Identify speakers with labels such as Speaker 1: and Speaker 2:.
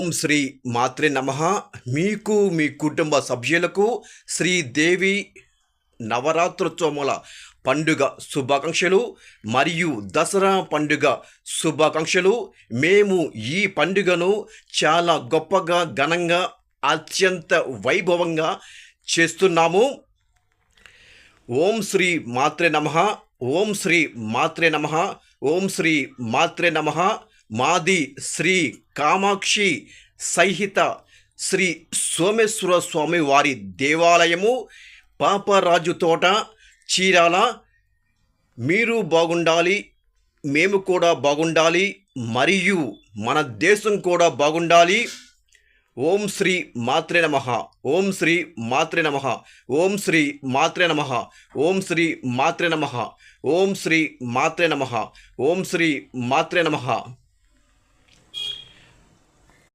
Speaker 1: ఓం శ్రీ మాత్రే నమః. మీకు మీ కుటుంబ సభ్యులకు శ్రీదేవి నవరాత్రోత్సవముల పండుగ శుభాకాంక్షలు మరియు దసరా పండుగ శుభాకాంక్షలు. మేము ఈ పండుగను చాలా గొప్పగా ఘనంగా అత్యంత వైభవంగా చేస్తున్నాము. ఓం శ్రీ మాత్రే నమః. ఓం శ్రీ మాత్రే నమః. ఓం శ్రీ మాత్రే నమః. మాది శ్రీ కామాక్షి సహిత శ్రీ సోమేశ్వర స్వామి వారి దేవాలయము, పాపరాజు తోట, చీరాల. మీరు బాగుండాలి, మేము కూడా బాగుండాలి, మరియు మన దేశం కూడా బాగుండాలి. ఓం శ్రీ మాత్రే నమః. ఓం శ్రీ మాత్రే నమః. ఓం శ్రీ మాత్రే నమః. ఓం శ్రీ మాత్రే నమః. ఓం శ్రీ మాత్రే నమః. ఓం శ్రీ మాత్రే నమః.